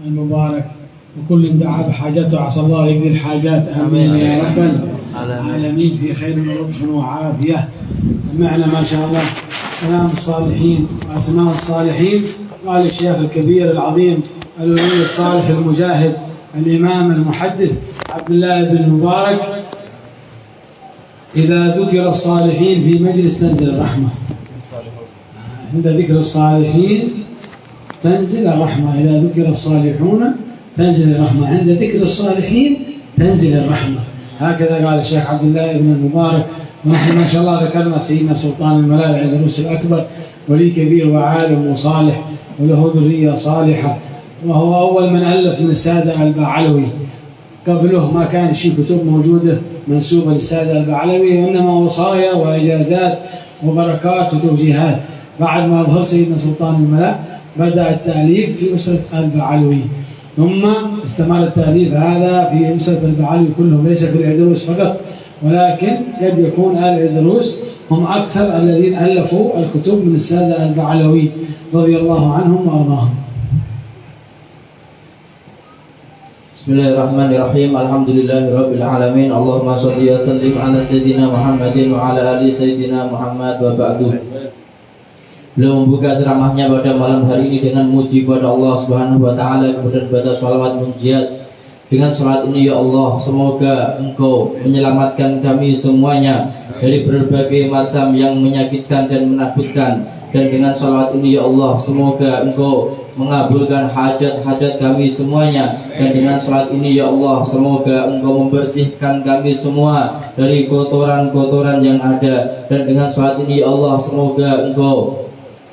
المبارك وكل دعا بحاجته عسى الله يقضي الحاجات امين يا رب العالمين في خير ولطف وعافيه. سمعنا ما شاء الله كلام الصالحين واسماء الصالحين. قال الشيخ الكبير العظيم الولي الصالح المجاهد الامام المحدث عبد الله بن المبارك: اذا ذكر الصالحين في مجلس تنزل الرحمه. عند ذكر الصالحين تنزل الرحمة. إذا ذكر الصالحون تنزل الرحمة. عند ذكر الصالحين تنزل الرحمة. هكذا قال الشيخ عبد الله بن المبارك. ونحن ما شاء الله ذكرنا سيدنا سلطان الملال العيدروس الأكبر، ولي كبير وعالم وصالح وله ذرية صالحة، وهو أول من ألف من السادة البعلوي. قبله ما كان شيء كتب موجودة منسوبة للسادة البعلوي، وإنما وصايا وإجازات وبركات وتوجيهات. بعد ما ظهر سيدنا سلطان الملال بدأ التأليف في أسرة البعلوي، ثم استمر التأليف هذا في أسرة البعلوي كلهم، ليس في العيدروس فقط، ولكن قد يكون العيدروس هم أكثر الذين ألفوا الكتب من السادة البعلوي رضي الله عنهم وأرضاهم. Bismillahirrahmanirrahim. Alhamdulillahirabbil alamin. Allahumma shalli wa sallim ala sayyidina Muhammadin wa ala ali sayyidina Muhammad wa ba'du. Beliau membuka ceramahnya pada malam hari ini dengan muji kepada Allah Subhanahu wa taala, kemudian baca shalawat munjiat. Dengan salat ini, ya Allah, semoga Engkau menyelamatkan kami semuanya dari berbagai macam yang menyakitkan dan menakutkan. Dan dengan shalawat ini, ya Allah, semoga Engkau mengabulkan hajat-hajat kami semuanya. Dan dengan salat ini, ya Allah, semoga Engkau membersihkan kami semua dari kotoran-kotoran yang ada. Dan dengan salat ini, ya Allah, semoga Engkau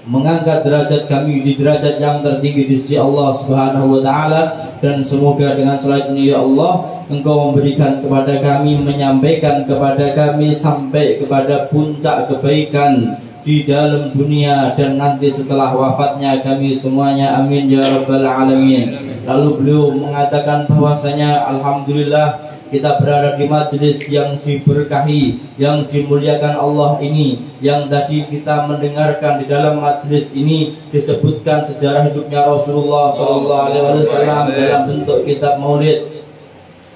mengangkat derajat kami di derajat yang tertinggi di sisi Allah Subhanahu wa taala. Dan semoga dengan salat ini, ya Allah, Engkau memberikan kepada kami, menyampaikan kepada kami sampai kepada puncak kebaikan di dalam dunia dan nanti setelah wafatnya kami semuanya, amin ya rabbal alamin. Lalu beliau mengatakan bahwasanya alhamdulillah kita berada di majelis yang diberkahi, yang dimuliakan Allah ini, yang tadi kita mendengarkan di dalam majelis ini disebutkan sejarah hidupnya Rasulullah SAW dalam bentuk kitab maulid.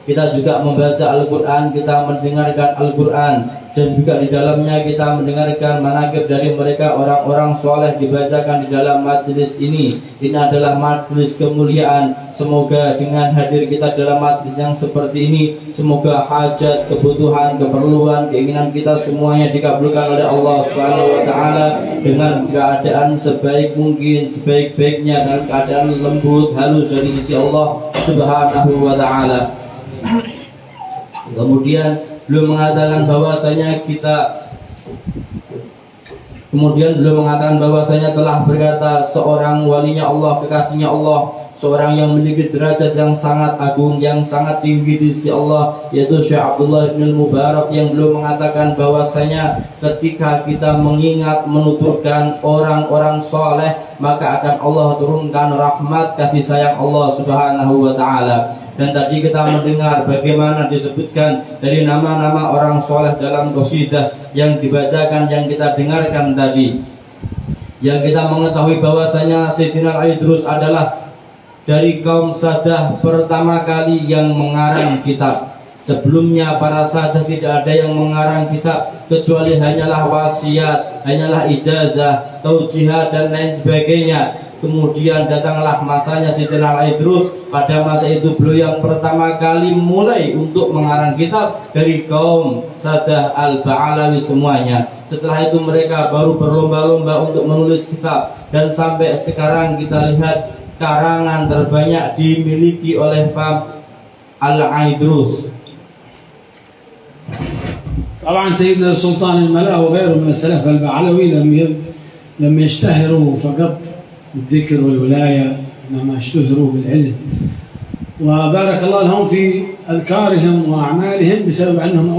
Kita juga membaca Al-Quran, kita mendengarkan Al-Quran, dan juga di dalamnya kita mendengarkan manaqib dari mereka orang-orang soleh dibacakan di dalam majelis ini. Ini adalah majelis kemuliaan. Semoga dengan hadir kita dalam majelis yang seperti ini, semoga hajat, kebutuhan, keperluan, keinginan kita semuanya dikabulkan oleh Allah Subhanahu wa taala dengan keadaan sebaik mungkin, sebaik-baiknya, dalam keadaan lembut, halus dari sisi Allah Subhanahu wa taala. Kemudian beliau mengatakan bahwasanya telah berkata seorang walinya Allah, kekasihnya Allah, seorang yang memiliki derajat yang sangat agung, yang sangat tinggi di sisi Allah, yaitu Syekh Abdullah bin Mubarak, yang beliau mengatakan bahwasanya ketika kita mengingat, menuturkan orang-orang soleh, maka akan Allah turunkan rahmat kasih sayang Allah Subhanahu wa taala. Dan tadi kita mendengar bagaimana disebutkan dari nama-nama orang soleh dalam qasidah yang dibacakan, yang kita dengarkan tadi, yang kita mengetahui bahwasanya Sayyidina Al-Idrus adalah dari kaum sadah pertama kali yang mengarang kitab. Sebelumnya para sadah tidak ada yang mengarang kitab, kecuali hanyalah wasiat, hanyalah ijazah, taujihat dan lain sebagainya. Kemudian datanglah masanya Sayyidina Al-Idrus. Pada masa itu beliau yang pertama kali mulai untuk mengarang kitab dari kaum sadah al-Ba'alawi semuanya. Setelah itu mereka baru berlomba-lomba untuk menulis kitab. Dan sampai sekarang kita lihat karangan terbanyak dimiliki oleh Imam Al-Idrus. طبعا سيدنا السلطان الملا وغيره من السلف البعلوي لم يشتهروا فقط بالذكر والولاية، إنما اشتهروا بالعلم، وبارك الله لهم في أذكارهم وأعمالهم بسبب أنهم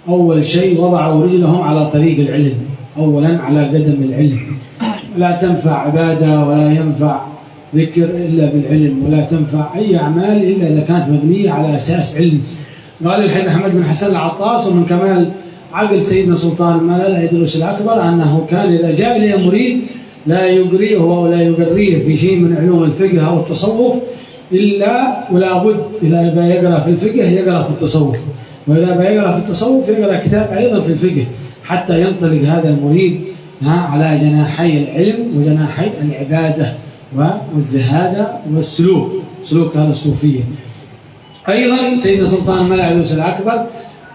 أول شيء وضعوا رجلهم على طريق العلم، أولا على قدم العلم. لا تنفع عبادة ولا ينفع ذكر إلا بالعلم، ولا تنفع أي أعمال إلا إذا كانت مبنية على أساس علم. قال الحين أحمد بن حسن العطاس: ومن كمال عقل سيدنا سلطان الملال العيدروس الأكبر أنه كان إذا جاء إليه مريد لا يقريه ولا يقريه في شيء من علوم الفقه أو التصوف إلا ولا بد إذا يبغى يقرأ في الفقه يقرأ في التصوف، وإذا يبغى يقرأ في التصوف يقرأ كتاب أيضا في الفقه حتى ينطلق هذا المريد على جناحي العلم وجناحي العبادة والزهادة والسلوك، سلوك أهل الصوفية. أيضا سيدنا سلطان الملا عيدروس الأكبر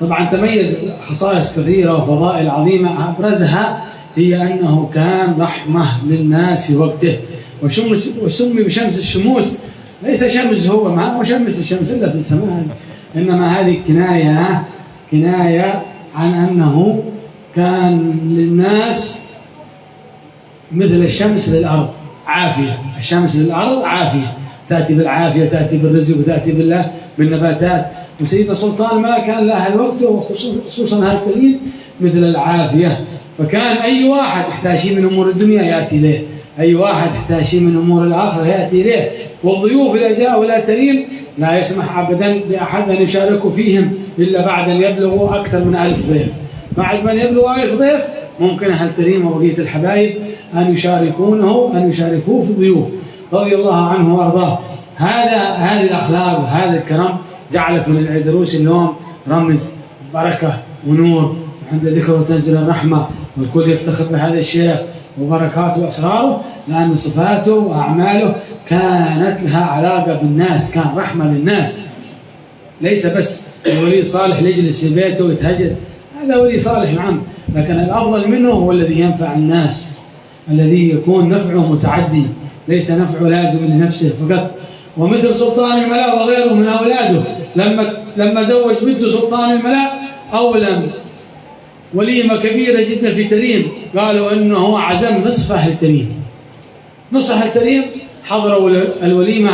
طبعا تميز خصائص كثيرة وفضائل عظيمة، أبرزها هي أنه كان رحمة للناس في وقته، وسمي بشمس الشموس. ليس شمس، هو ما هو شمس الشمس إلا في السماء، إنما هذه كناية عن أنه كان للناس مثل الشمس للأرض، عافية. الشمس للأرض عافية، تأتي بالعافية، تأتي بالرزق، وتأتي بالنباتات. وسيدنا سلطان الملا كان له الوقت وخصوصا هذا التريم مثل العافية، فكان أي واحد يحتاج شيء من أمور الدنيا يأتي إليه، أي واحد يحتاج شيء من أمور الآخرة يأتي إليه. والضيوف إذا جاءوا إلى تريم لا يسمح أبدا لأحد أن يشاركوا فيهم إلا بعد أن يبلغوا أكثر من 1000 ضيف. بعد من يبلغوا 1000 ضيف ممكن أهل تريم وبقية الحبايب أن يشاركوه في الضيوف، رضي الله عنه وأرضاه. هذه الأخلاق وهذا الكرم جعلت من العيدروس اليوم رمز بركة ونور، عند ذكره تنزل الرحمة، والكل يفتخر بهذا الشيخ وبركاته وأسراره، لأن صفاته وأعماله كانت لها علاقة بالناس، كان رحمة للناس. ليس بس الولي الصالح يجلس في بيته ويتهجد، هذا ولي صالح نعم، لكن الأفضل منه هو الذي ينفع الناس، الذي يكون نفعه متعدي، ليس نفعه لازم لنفسه فقط. ومثل سلطان الملا وغيره من أولاده، لما زوج بنت سلطان الملا أولم وليمة كبيرة جدا في تريم، قالوا أنه عزم نصف أهل تريم، نصف أهل تريم حضروا الوليمة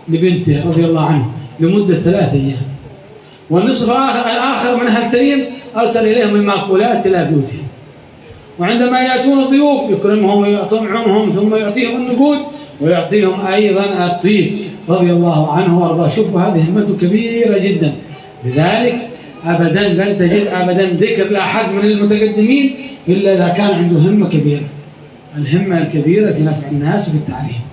لبنته رضي الله عنه لمدة 3 أيام، والنصف الآخر من أهل تريم أرسل إليهم المأكولات إلى بيوتهم، وعندما يأتون الضيوف يكرمهم ويطعمهم ثم يعطيهم النقود ويعطيهم أيضا الطيب، رضي الله عنه وارضاه. شوفوا هذه همته كبيرة جدا، لذلك أبدا لن تجد أبدا ذكر لأحد من المتقدمين إلا إذا كان عنده همة كبيرة، الهمة الكبيرة في نفع الناس وفي التعليم.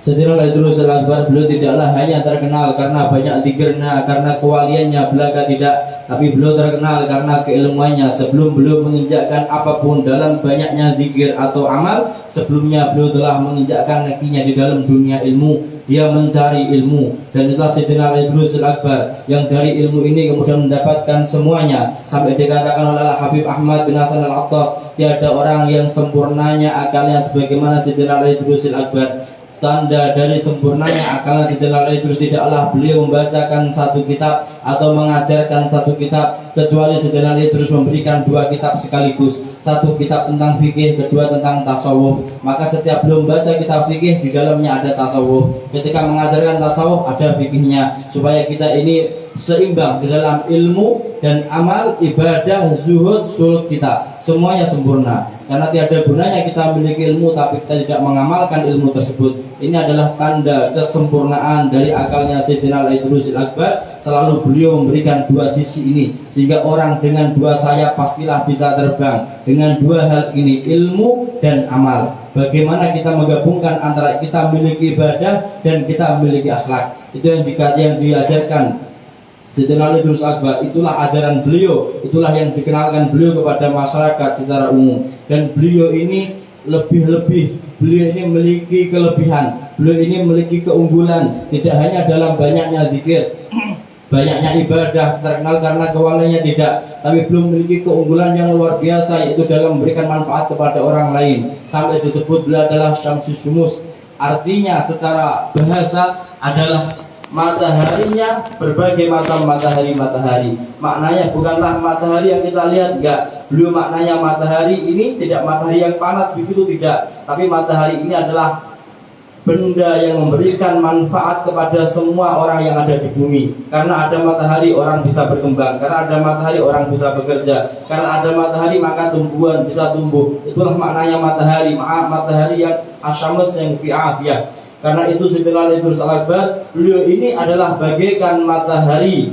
Sayyidina Idrus Al-Akbar, beliau tidaklah hanya terkenal karena banyak zikirnya, karena kewaliannya belaka tidak, tapi beliau terkenal karena keilmuannya. Sebelum beliau menginjakkan apapun dalam banyaknya zikir atau amal, sebelumnya beliau telah menginjakkan kakinya di dalam dunia ilmu. Dia mencari ilmu, dan itulah Sayyidina Idrus Al-Akbar yang dari ilmu ini kemudian mendapatkan semuanya, sampai dikatakan oleh Habib Ahmad bin Hasan Al-Attas, tiada orang yang sempurnanya akalnya sebagaimana Sayyidina Idrus Al-Akbar. Tanda dari sempurnanya akal Sayyidina Idrus tidaklah beliau membacakan satu kitab atau mengajarkan satu kitab, kecuali Sayyidina Idrus memberikan 2 kitab sekaligus, satu kitab tentang fikih, kedua tentang tasawuf. Maka setiap beliau membaca kitab fikih, di dalamnya ada tasawuf. Ketika mengajarkan tasawuf, ada fikihnya, supaya kita ini seimbang di dalam ilmu dan amal, ibadah, zuhud, suluk kita, semuanya sempurna. Karena tiada gunanya kita memiliki ilmu tapi kita tidak mengamalkan ilmu tersebut. Ini adalah tanda kesempurnaan dari akalnya Sayyidina Idrus Al-Akbar. Selalu beliau memberikan 2 sisi ini, sehingga orang dengan 2 sayap pastilah bisa terbang. Dengan 2 hal ini, ilmu dan amal. Bagaimana kita menggabungkan antara kita memiliki ibadah dan kita memiliki akhlak. Itu yang diajarkan Sayyidina Idrus Al-Akbar. Itulah ajaran beliau, itulah yang dikenalkan beliau kepada masyarakat secara umum. Dan beliau ini lebih-lebih, beliau ini memiliki kelebihan, beliau ini memiliki keunggulan, tidak hanya dalam banyaknya zikir, banyaknya ibadah, terkenal karena kewaliannya tidak, tapi belum memiliki keunggulan yang luar biasa, yaitu dalam memberikan manfaat kepada orang lain. Sampai disebut beliau adalah Syamsus Syumus, artinya secara bahasa adalah mataharinya berbagai macam matahari. Maknanya bukanlah matahari yang kita lihat, enggak. Beliau maknanya matahari ini tidak matahari yang panas begitu, tidak. Tapi matahari ini adalah benda yang memberikan manfaat kepada semua orang yang ada di bumi. Karena ada matahari orang bisa berkembang, karena ada matahari orang bisa bekerja, karena ada matahari maka tumbuhan bisa tumbuh. Itulah maknanya matahari, matahari yang asyams yang fi'afiyah. Karena itu Sayyidina Idrus Al-Akbar, beliau ini adalah bagaikan matahari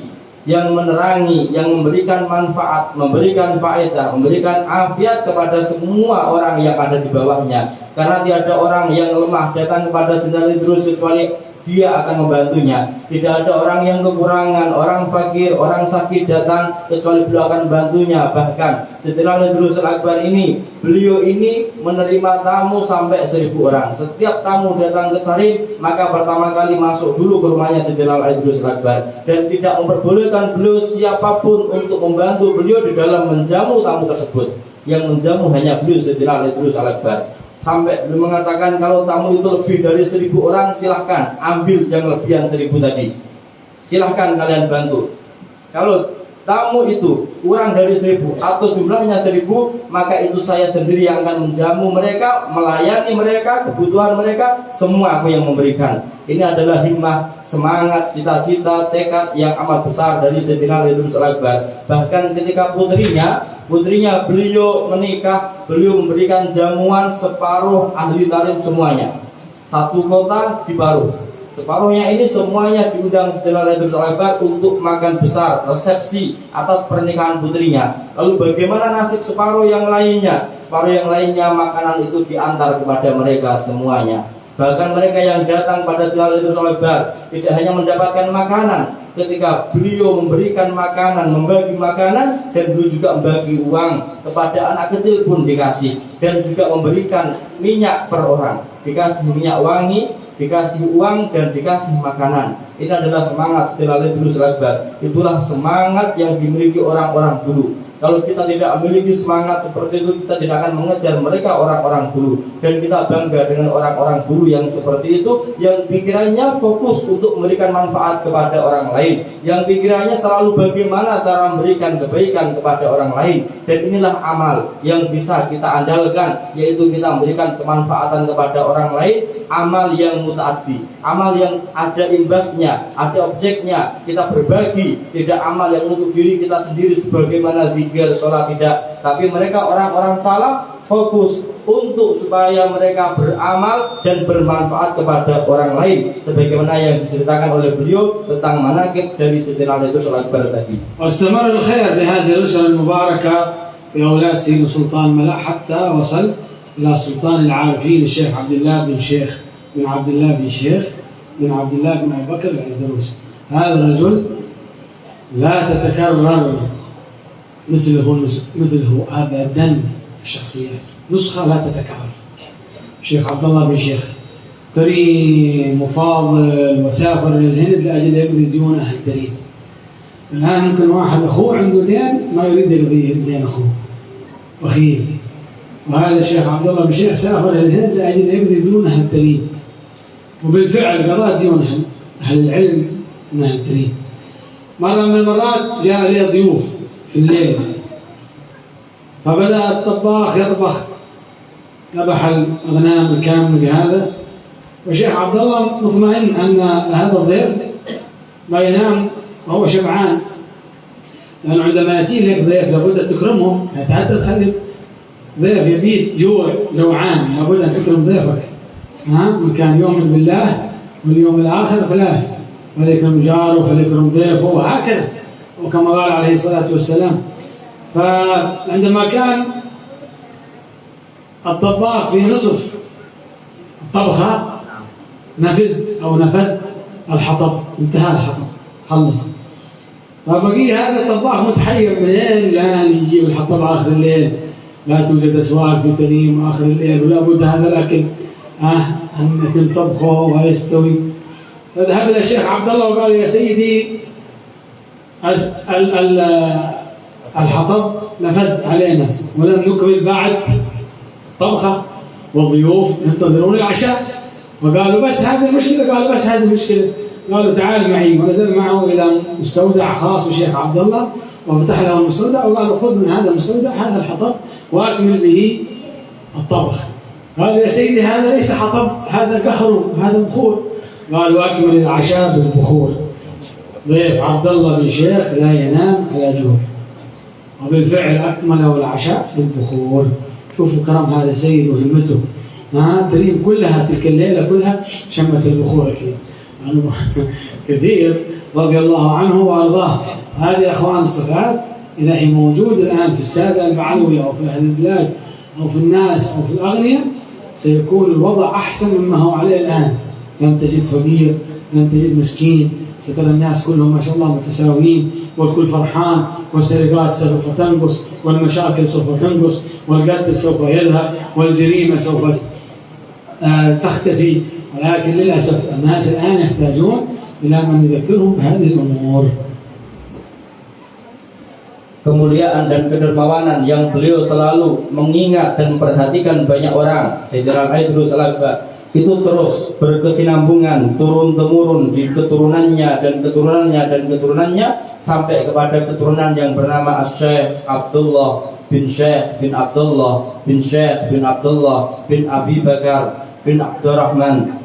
yang menerangi, yang memberikan manfaat, memberikan faedah, memberikan afiat kepada semua orang yang ada di bawahnya. Karena tiada orang yang lemah datang kepada Sayyidina Idrus kecuali dia akan membantunya. Tidak ada orang yang kekurangan, orang fakir, orang sakit datang kecuali beliau akan membantunya. Bahkan Sayyidina Idrus Al-Akbar ini, beliau ini menerima tamu sampai 1000 orang. Setiap tamu datang ke Tarim, maka pertama kali masuk dulu ke rumahnya Sayyidina Idrus Al-Akbar, dan tidak memperbolehkan beliau siapapun untuk membantu beliau di dalam menjamu tamu tersebut. Yang menjamu hanya beliau Sayyidina Idrus Al-Akbar. Sampai beliau mengatakan kalau tamu itu lebih dari 1000 orang, silahkan ambil yang lebihan 1000 tadi, silahkan kalian bantu. Kalau tamu itu kurang dari 1000 atau jumlahnya 1000, maka itu saya sendiri yang akan menjamu mereka, melayani mereka, kebutuhan mereka, semua aku yang memberikan. Ini adalah himmah, semangat, cita-cita, tekad yang amat besar dari Sayyidina Idrus Al-Akbar. Bahkan ketika putrinya beliau menikah, beliau memberikan jamuan separuh ahli Tarim semuanya. Satu kota diparuh, separuhnya ini semuanya diundang Sayyidina Idrus Al-Akbar untuk makan besar, resepsi atas pernikahan putrinya. Lalu bagaimana nasib separuh yang lainnya? Separuh yang lainnya makanan itu diantar kepada mereka semuanya. Bahkan mereka yang datang pada Sayyidina Idrus Al-Akbar tidak hanya mendapatkan makanan, ketika beliau memberikan makanan, membagi makanan, dan beliau juga membagi uang kepada anak kecil pun dikasih, dan juga memberikan minyak per orang, dikasih minyak wangi, dikasih uang, dan dikasih makanan. Ini adalah semangat Sayyidina Idrus Al-Akbar. Itulah semangat yang dimiliki orang-orang dulu. Kalau kita tidak memiliki semangat seperti itu, kita tidak akan mengejar mereka orang-orang dulu. Dan kita bangga dengan orang-orang dulu yang seperti itu, yang pikirannya fokus untuk memberikan manfaat kepada orang lain, yang pikirannya selalu bagaimana cara memberikan kebaikan kepada orang lain. Dan inilah amal yang bisa kita andalkan, yaitu kita memberikan kemanfaatan kepada orang lain. Amal yang mutaaddi, amal yang ada imbasnya, ada objeknya, kita berbagi. Tidak amal yang untuk diri kita sendiri sebagaimana zikir, sholat, tidak. Tapi mereka orang-orang salaf fokus untuk supaya mereka beramal dan bermanfaat kepada orang lain, sebagaimana yang diceritakan oleh beliau tentang manaqib dari Sayyidina Idrus Al-Akbar tadi. واستمر الخير بهذه الأسرة المباركة في أولاد سيد سلطان ملا حتى وصل إلى سلطان العارفين الشيخ عبد الله بن شيخ بن عبد الله بن شيخ بن عبد الله بن أبي بكر العيدروس. هذا الرجل لا تتكرر مثله أبدا. الشخصيات نسخة لا تتكرر. الشيخ عبد الله بن شيخ كريم وفاضل، وسافر للهند لأجل يقضي ديون أهل تريم. الآن ممكن واحد أخوه عنده دين ما يريد يقضي دين أخوه بخيل، وهذا الشيخ عبد الله بن شيخ سافر للهند لأجل يقضي ديون أهل تريم، وبالفعل قضى ديون أهل العلم من أهل تريم. مرة من المرات جاء لي ضيوف في الليل، فبدأ الطباخ يطبخ، ذبح الأغنام الكامل هذا، والشيخ عبد الله مطمئن أن هذا الضيف ما ينام وهو شبعان، لأنه عندما يأتي لك ضيف لابد أن تكرمه. حتى تخلي ضيف يبيت جوعان لابد أن تكرم ضيفك. من كان يؤمن بالله واليوم الآخر فليكرم جاره فليكرم ضيفه، وهكذا، وكما قال عليه الصلاة والسلام. فعندما كان الطباخ في نصف الطبخة نفد الحطب، انتهى الحطب خلص، فبقي هذا الطباخ متحير منين الآن يجيب الحطب آخر الليل، لا توجد أسواق في تريم آخر الليل، ولا بد هذا الأكل أن يتم طبخه ويستوي. فذهب إلى الشيخ عبد الله وقال يا سيدي الحطب نفد علينا ولم نكمل بعد طبخة، والضيوف ينتظرون العشاء، وقالوا بس هذه المشكلة. قالوا بس هذه المشكلة. قالوا تعال معي، ونزل معه إلى مستودع خاص بالشيخ عبد الله، وفتح له المستودع وقالوا خذ من هذا المستودع هذا الحطب وأكمل به الطبخ. قال يا سيدي هذا ليس حطب، هذا قهر، هذا بخور. قالوا أكمل العشاء بالبخور. ضيف عبد الله بن شيخ لا ينام على جوع، وبالفعل أكمله العشاء بالبخور. شوفوا كرم هذا السيد وهمته. تريم كلها تلك الليلة كلها شمت البخور كده. عنه كثير رضي الله عنه وأرضاه. هذه أخوان الصفات إذا هي موجود الآن في السادة البعلوي أو في أهل البلاد أو في الناس أو في الأغنياء سيكون الوضع أحسن مما هو عليه الآن. لم تجد فقير، لم تجد مسكين، سترى الناس كلهم ما شاء الله متساويين والكل فرحان، والسرقات سوف تنقص والمشاكل سوف تنقص والقتل سوف يذهب والجريمة سوف تختفي. ولكن للأسف الناس الآن يحتاجون إلى من يذكرهم بهذه الأمور. Kemuliaan dan kedermawanan yang beliau selalu mengingat dan memperhatikan banyak orang, Sayyidina Idrus Al-Akbar, itu terus berkesinambungan turun-temurun di keturunannya dan keturunannya dan keturunannya sampai kepada keturunan yang bernama Syekh Abdullah bin Syekh bin Abdullah bin Syekh bin Abdullah bin Abi Bakar bin Abdurrahman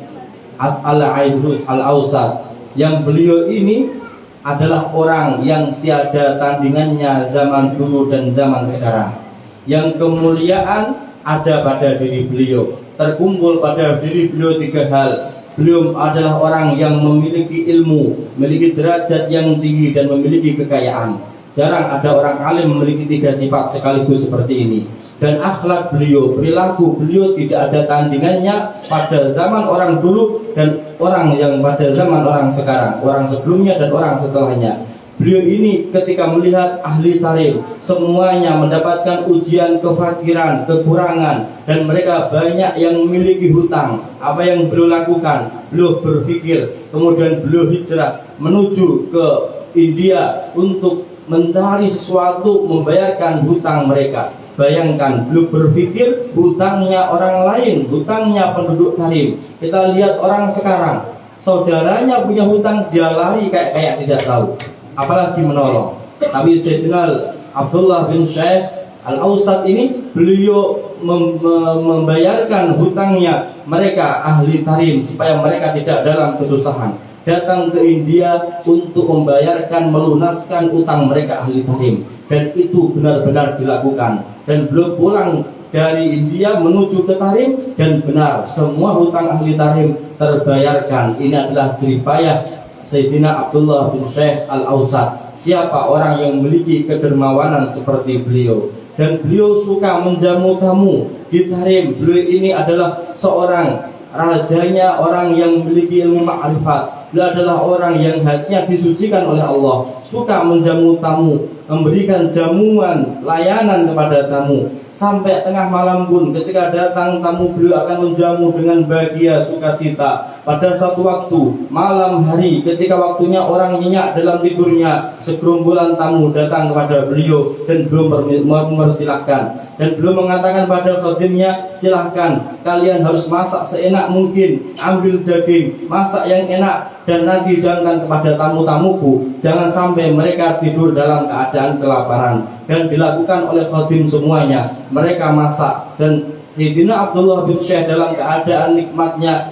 Al-Idrus Al-Ausat, yang beliau ini adalah orang yang tiada tandingannya zaman dulu dan zaman sekarang. Yang kemuliaan ada pada diri beliau, terkumpul pada diri beliau tiga hal. Beliau adalah orang yang memiliki ilmu, memiliki derajat yang tinggi dan memiliki kekayaan. Jarang ada orang alim memiliki tiga sifat sekaligus seperti ini. Dan akhlak beliau, perilaku beliau tidak ada tandingannya pada zaman orang dulu dan orang yang pada zaman orang sekarang, orang sebelumnya dan orang setelahnya. Beliau ini ketika melihat ahli tarikh semuanya mendapatkan ujian kefakiran, kekurangan, dan mereka banyak yang memiliki hutang. Apa yang beliau lakukan? Beliau berpikir, kemudian beliau hijrah menuju ke India untuk mencari sesuatu membayarkan hutang mereka. Bayangkan, beliau berpikir hutangnya orang lain, hutangnya penduduk Tarim. Kita lihat orang sekarang, saudaranya punya hutang, dia lari kayak tidak tahu, apalagi menolong. Tapi Sayyidina Abdullah bin Syekh Al-Ausat ini, beliau membayarkan hutangnya mereka ahli Tarim supaya mereka tidak dalam kesusahan. Datang ke India untuk membayarkan, melunaskan utang mereka ahli Tarim, dan itu benar-benar dilakukan. Dan beliau pulang dari India menuju ke Tarim, dan benar semua hutang ahli Tarim terbayarkan. Ini adalah jeripayah Sayyidina Abdullah bin Syekh Al-Ausat. Siapa orang yang memiliki kedermawanan seperti beliau? Dan beliau suka menjamu tamu di Tarim. Beliau ini adalah seorang rajanya orang yang memiliki ilmu ma'rifat. Beliau adalah orang yang hatinya disucikan oleh Allah, suka menjamu tamu, memberikan jamuan, layanan kepada tamu. Sampai tengah malam pun ketika datang tamu, beliau akan menjamu dengan bahagia, sukacita. Pada satu waktu malam hari ketika waktunya orang nyenyak dalam tidurnya, segerombolan tamu datang kepada beliau dan beliau mempersilahkan. Dan beliau mengatakan pada khadimnya, silahkan, kalian harus masak seenak mungkin, ambil daging, masak yang enak, dan nanti hidangkan kepada tamu-tamuku. Jangan sampai mereka tidur dalam keadaan kelaparan. Dan dilakukan oleh khadim semuanya. Mereka masak, dan Sayyidina Abdullah bin Syekh dalam keadaan nikmatnya,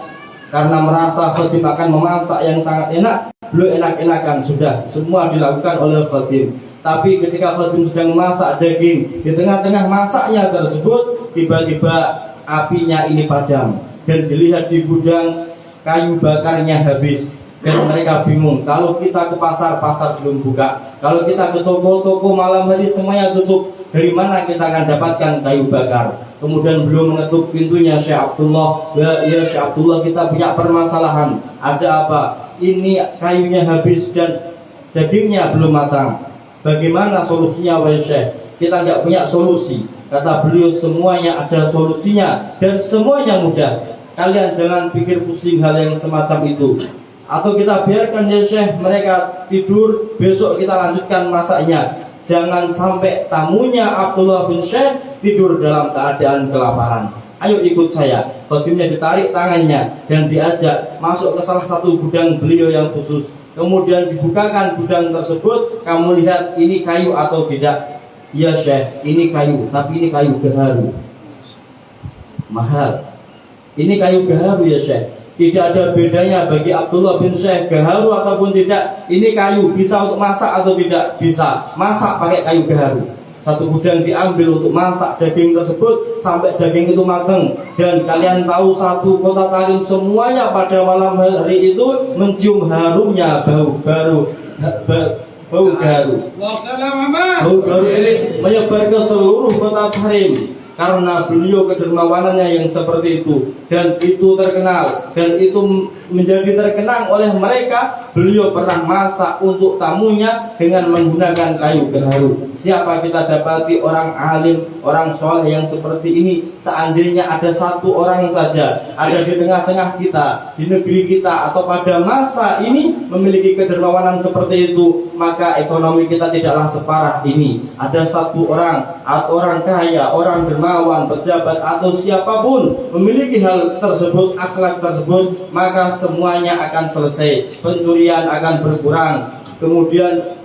karena merasa khadim akan memasak yang sangat enak, beliau enak-enakan. Sudah semua dilakukan oleh khadim. Tapi ketika khadim sedang memasak daging, di tengah-tengah masaknya tersebut, tiba-tiba apinya ini padam, dan dilihat di gudang kayu bakarnya habis. Dan mereka bingung, kalau kita ke pasar, pasar belum buka. Kalau kita ke toko-toko malam hari semuanya tutup. Dari mana kita akan dapatkan kayu bakar? Kemudian beliau mengetuk pintunya Syekh Abdullah. Ya Syekh Abdullah, kita punya permasalahan. Ada apa? Ini kayunya habis dan dagingnya belum matang. Bagaimana solusinya wahai Syekh? Kita nggak punya solusi. Kata beliau, semuanya ada solusinya dan semuanya mudah. Kalian jangan pikir pusing hal yang semacam itu. Atau kita biarkan ya Syekh, mereka tidur, besok kita lanjutkan masaknya. Jangan sampai tamunya Abdullah bin Syekh tidur dalam keadaan kelaparan. Ayo ikut saya. Khadimnya ditarik tangannya dan diajak masuk ke salah satu gudang beliau yang khusus. Kemudian dibukakan gudang tersebut. Kamu lihat ini kayu atau tidak? Ya Syekh, ini kayu, tapi ini kayu gaharu, mahal. Ini kayu gaharu ya Syekh. Tidak ada bedanya bagi Abdullah bin Syekh, gaharu ataupun tidak. Ini kayu bisa untuk masak atau tidak? Bisa. Masak pakai kayu gaharu. satu gudang diambil untuk masak daging tersebut sampai daging itu matang. Dan kalian tahu satu kota Tarim semuanya pada malam hari itu mencium harumnya bau garu. Bau garu ini menyebar ke seluruh kota Tarim karena beliau kedermawanannya yang seperti itu, dan itu terkenal dan itu menjadi terkenang oleh mereka. Beliau pernah masak untuk tamunya dengan menggunakan kayu gaharu. Siapa kita dapati orang alim, orang soleh yang seperti ini? Seandainya ada satu orang saja ada di tengah-tengah kita, di negeri kita, atau pada masa ini memiliki kedermawanan seperti itu, maka ekonomi kita tidaklah separah ini. Ada satu orang atau orang kaya, orang dermawan, pejabat atau siapapun memiliki hal tersebut, akhlak tersebut, maka semuanya akan selesai. Pencurian akan berkurang, kemudian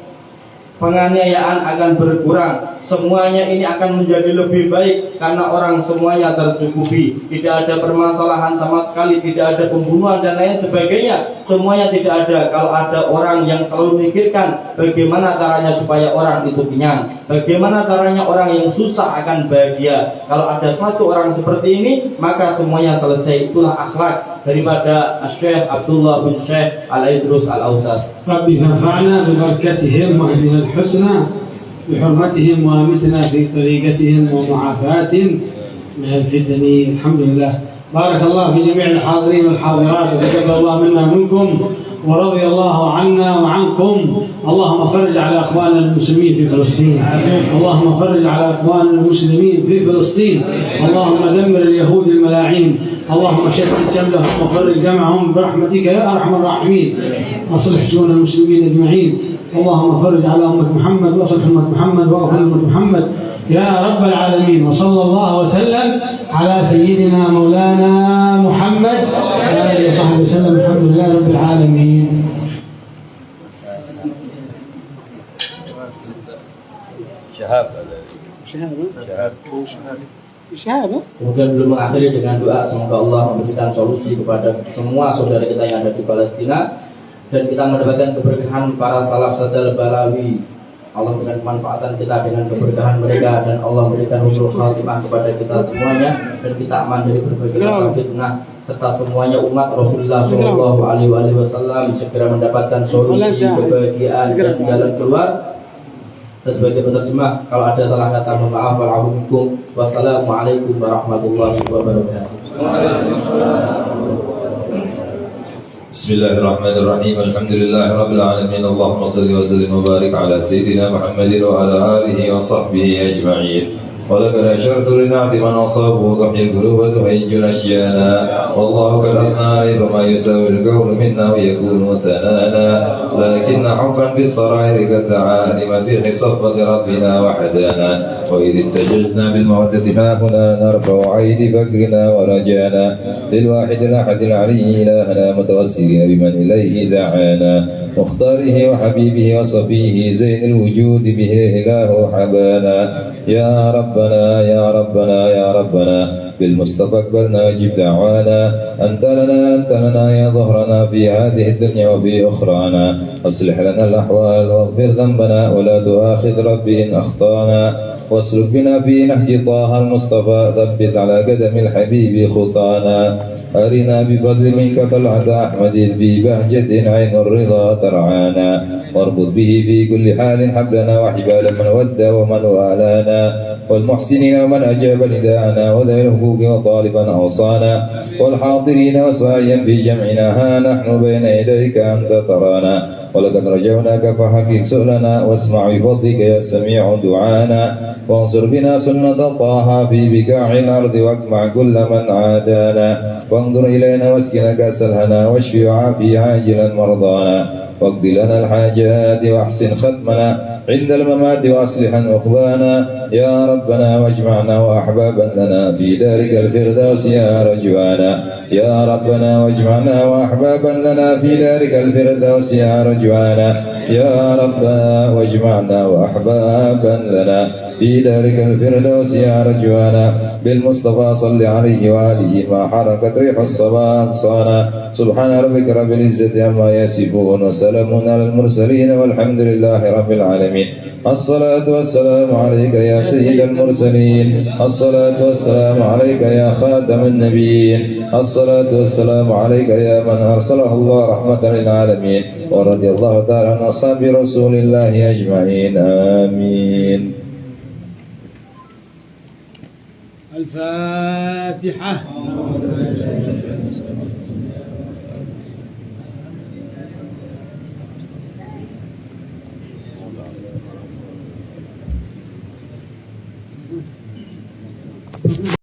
penganiayaan akan berkurang. Semuanya ini akan menjadi lebih baik karena orang semuanya tercukupi. Tidak ada permasalahan sama sekali, tidak ada pembunuhan dan lain sebagainya. Semuanya tidak ada. Kalau ada orang yang selalu memikirkan bagaimana caranya supaya orang itu kenyang, bagaimana caranya orang yang susah akan bahagia. Kalau ada satu orang seperti ini, maka semuanya selesai. Itulah akhlak daripada Syekh Abdullah bin Syekh Al-Idrus Al-Awsat. ربي نفعنا ببركتهم واهدنا الحسنى بحرمتهم وامتنا في طريقتهم ومعافاتهم من الفتن. الحمد لله. بارك الله في جميع الحاضرين والحاضرات وتقبل الله منا منكم ورضي الله عنا وعنكم. اللهم فرج على اخواننا المسلمين في فلسطين. اللهم فرج على اخواننا المسلمين في فلسطين. اللهم دمر اليهود الملاعين. اللهم شتت شملهم وفرج جمعهم برحمتك يا ارحم الراحمين. اصلح شؤون المسلمين اجمعين. اللهم فرج على امه محمد واصلح امه محمد واغفر امه محمد يا رب العالمين. وصلى الله وسلم على سيدنا مولانا محمد وعلى اله وصحبه وسلم. الحمد لله رب العالمين. Kemudian belum mengakhiri dengan doa, semoga Allah memberikan solusi kepada semua saudara kita yang ada di Palestina, dan kita mendapatkan keberkahan para salaf sadal balawi. Allah memberikan kemanfaatan kita dengan keberkahan mereka, dan Allah memberikan husnul khatimah kepada kita semuanya, dan kita aman dari berbagai macam fitnah, serta semuanya umat Rasulullah Shallallahu Alaihi Wasallam segera mendapatkan solusi, kebahagiaan dan jalan keluar. Sebagai penerjemah, kalau ada salah kata mohon maaf. Wassalamualaikum warahmatullahi wabarakatuh. Bismillahirrahmanirrahim. Alhamdulillahi rabbil alamin. Allahumma shalli wa sallim wa barik ala sayyidina Muhammadin wa ala alihi wa sahbihi ajma'in. ولقد أشرت لنعت من أصابه ضحي القلوب وتهيج الأشيانا والله قد أثنى فما يساوي القول منا ويكون ثنانا لكن حبا بالصرائر قد دعا لمديح صفة ربنا وحدانا وإذ اتججنا بالمودة هاهنا نرفع عيد فقرنا ورجانا للواحد الأحد العلي إلهنا متوسلين بمن إليه دعانا مختاره وحبيبه وصفيه زين الوجود به الإله حبانا يا ربنا يا ربنا يا ربنا بالمصطفى اقبلنا واجب دعوانا أنت لنا يا ظهرنا في هذه الدنيا وفي أخرانا أصلح لنا الأحوال واغفر ذنبنا ولا تؤاخذ ربي إن أخطانا واسلك بنا في نهج طه المصطفى ثبت على قدم الحبيب خطانا أرنا بفضل منك طلعة أحمد في بهجة عين الرضا ترعانا واربط به في كل حال حبلنا وحبال من ود ومن والانا والمحسنين ومن أجاب نداءنا وذوي الحقوق وطالبا أوصانا والحاضرين وسعيا في جمعنا ها نحن بين يديك أنت ترانا ولقد رجوناك فحقق سؤلنا واسمع بفضلك يا سميع دعانا وانصر بنا سنة طه في بكاع الأرض واجمع كل من عادانا وانظر إلينا واسكنا كأس الهنا واشف وعافي عاجلا مرضانا واقض لنا الحاجات واحسن ختمنا عند الممات واصلحا عقبانا يا ربنا واجمعنا وأحبابا لنا في دارك الفردوس يا رجوانا يا ربنا واجمعنا وأحبابا لنا في دارك الفردوس يا رجوانا يا ربنا واجمعنا وأحبابا لنا في دارك الفردوس يا رجوانا بالمصطفى صل عليه وآله ما حركت ريح الصباح صانا سبحان ربك رب العزة عما يصفون وسلام على المرسلين والحمد لله رب العالمين. العالمين. الصلاة والسلام عليك يا سيد المرسلين. الصلاة والسلام عليك يا خاتم النبيين. الصلاة والسلام عليك يا من أرسله الله رحمة للعالمين. ورضي الله تعالى عن أصحاب رسول الله أجمعين. آمين. الفاتحة.